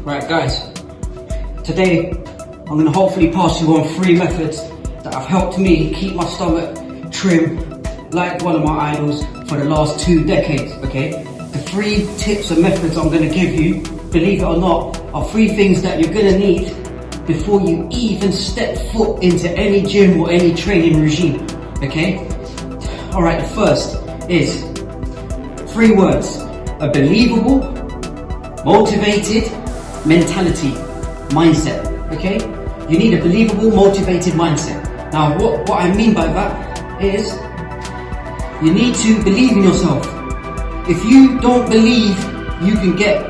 Right guys, today I'm going to hopefully pass you on 3 methods that have helped me keep my stomach trim like one of my idols for the last 2 decades, okay? The 3 tips and methods I'm going to give you, believe it or not, are 3 things that you're going to need before you even step foot into any gym or any training regime, okay? Alright, the first is 3 words: a believable, motivated mentality, mindset, okay? You need a believable, motivated mindset. Now, what I mean by that is you need to believe in yourself. If you don't believe you can get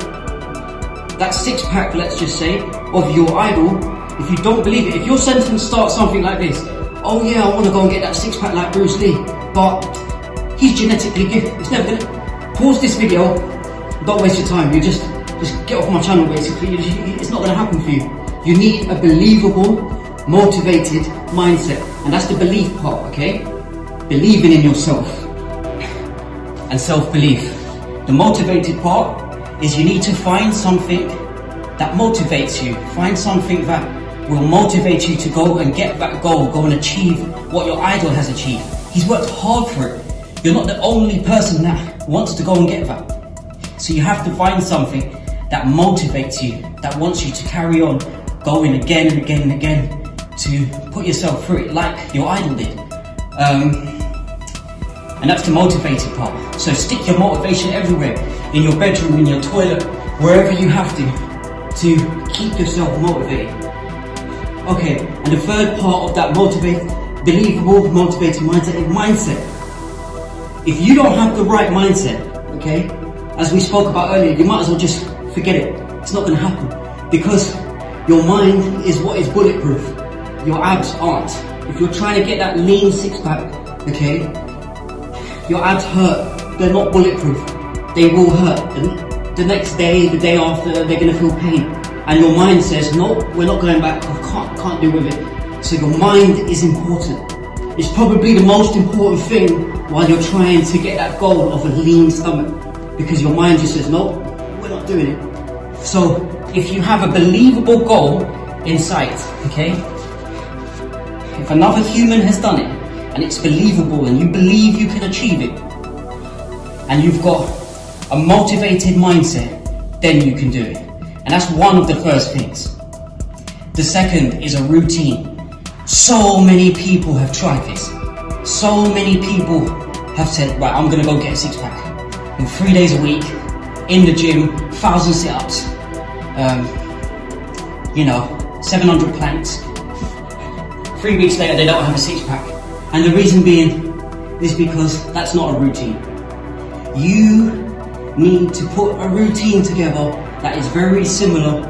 that 6-pack, let's just say, of your idol, if you don't believe it, if your sentence starts something like this: oh yeah, I want to go and get that 6-pack like Bruce Lee, but he's genetically gifted. It's never gonna. Pause this video, don't waste your time. You just get off my channel basically. It's not gonna happen for you. You need a believable, motivated mindset, and that's the belief part, okay? Believing in yourself and self-belief. The motivated part is you need to find something that motivates you. Find something that will motivate you to go and get that goal, go and achieve what your idol has achieved. He's worked hard for it. You're not the only person that wants to go and get that. So you have to find something that motivates you, that wants you to carry on going again and again and again to put yourself through it like your idol did. And that's the motivated part. So stick your motivation everywhere, in your bedroom, in your toilet, wherever you have to keep yourself motivated. Okay, and the third part of that believable, motivated mindset is mindset. If you don't have the right mindset, okay, as we spoke about earlier, you might as well just forget it. It's not going to happen, because your mind is what is bulletproof. Your abs aren't. If you're trying to get that lean 6-pack, okay, your abs hurt. They're not bulletproof. They will hurt. The next day, the day after, they're going to feel pain. And your mind says, no, we're not going back. I can't deal with it. So your mind is important. It's probably the most important thing while you're trying to get that goal of a lean stomach, because your mind just says, no, we're not doing it. So if you have a believable goal in sight, okay, if another human has done it and it's believable and you believe you can achieve it, and you've got a motivated mindset, then you can do it. And that's one of the first things. The second is a routine. So many people have tried this. So many people have said, right, I'm gonna go get a 6-pack. In 3 days a week, in the gym, 1,000 sit-ups, 700 planks. 3 weeks later, they don't have a 6-pack. And the reason being is because that's not a routine. You need to put a routine together that is very similar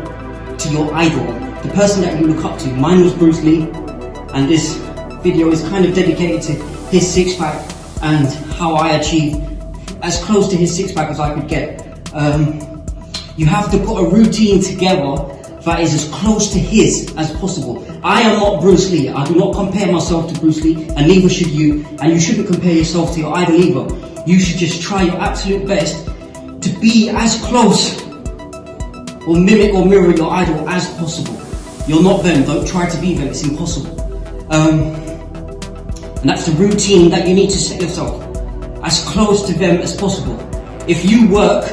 to your idol, the person that you look up to. Mine was Bruce Lee, and this video is kind of dedicated to his 6-pack and how I achieved as close to his 6-pack as I could get. You have to put a routine together that is as close to his as possible. I am not Bruce Lee. I do not compare myself to Bruce Lee, and neither should you. And you shouldn't compare yourself to your idol either. You should just try your absolute best to be as close or mimic or mirror your idol as possible. You're not them. Don't try to be them. It's impossible. And that's the routine that you need to set yourself as close to them as possible. If you work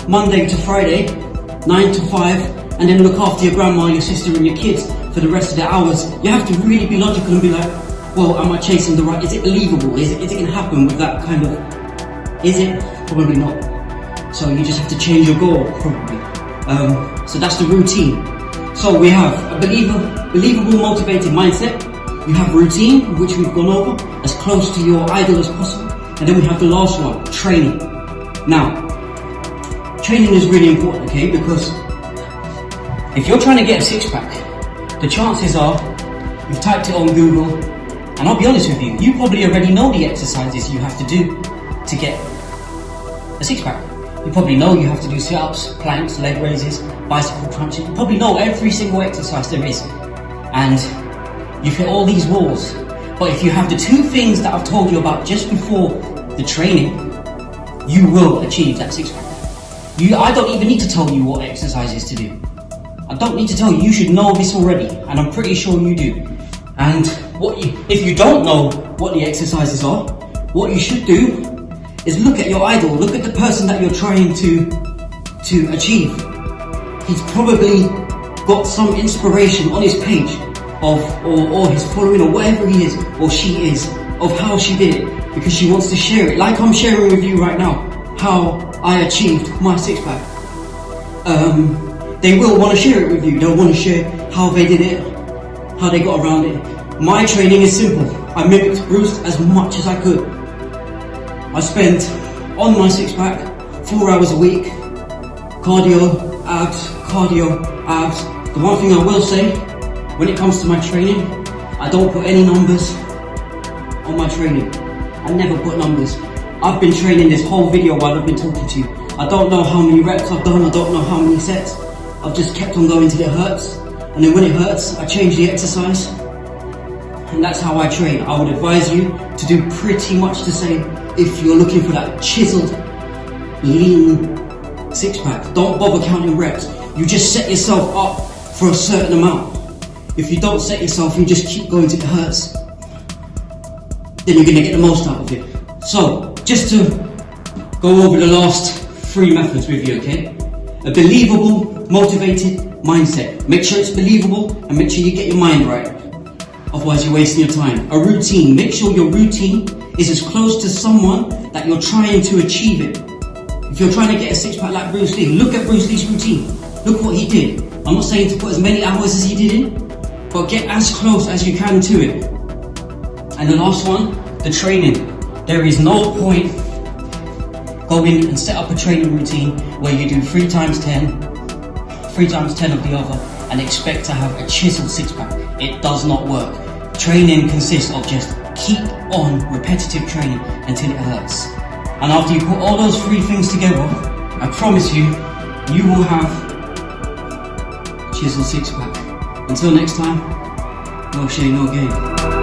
Monday to Friday, 9 to 5, and then look after your grandma, your sister and your kids for the rest of the hours, you have to really be logical and be like, well, am I chasing the right, is it believable? Is it going to happen with that kind of, is it? Probably not. So you just have to change your goal, probably. So that's the routine. So we have a believable, motivated mindset. You have routine, which we've gone over, as close to your idol as possible. And then we have the last one, training. Now, training is really important, okay? Because if you're trying to get a 6-pack, the chances are you've typed it on Google, and I'll be honest with you, you probably already know the exercises you have to do to get a 6-pack. You probably know you have to do sit-ups, planks, leg raises, bicycle crunches. You probably know every single exercise there is. And you've hit all these walls. But if you have the 2 things that I've told you about just before the training, you will achieve that 6-pack. I don't even need to tell you what exercises to do. I don't need to tell you, you should know this already, and I'm pretty sure you do. And if you don't know what the exercises are, what you should do is look at your idol, look at the person that you're trying to achieve. He's probably got some inspiration on his page or his following, or whatever he is or she is, of how she did it, because she wants to share it, like I'm sharing with you right now, how I achieved my six-pack. They will want to share it with you. They'll want to share how they did it, how they got around it. My training is simple. I mimicked Bruce as much as I could. I spent on my six-pack 4 hours a week, cardio, abs. The one thing I will say, when it comes to my training, I don't put any numbers on my training. I never put numbers. I've been training this whole video while I've been talking to you. I don't know how many reps I've done, I don't know how many sets. I've just kept on going till it hurts. And then when it hurts, I change the exercise. And that's how I train. I would advise you to do pretty much the same if you're looking for that chiseled, lean six-pack. Don't bother counting reps. You just set yourself up for a certain amount. If you don't set yourself, you just keep going till it hurts, then you're gonna get the most out of it. So, just to go over the last 3 methods with you, okay? A believable, motivated mindset. Make sure it's believable and make sure you get your mind right. Otherwise you're wasting your time. A routine. Make sure your routine is as close to someone that you're trying to achieve it. If you're trying to get a six-pack like Bruce Lee, look at Bruce Lee's routine. Look what he did. I'm not saying to put as many hours as he did in, but get as close as you can to it. And the last one, the training. There is no point going and set up a training routine where you do 3 times 10 of the other and expect to have a chiseled six-pack. It does not work. Training consists of just keep on repetitive training until it hurts. And after you put all those 3 things together, I promise you, you will have a chiseled six-pack. Until next time, no shame, no gain.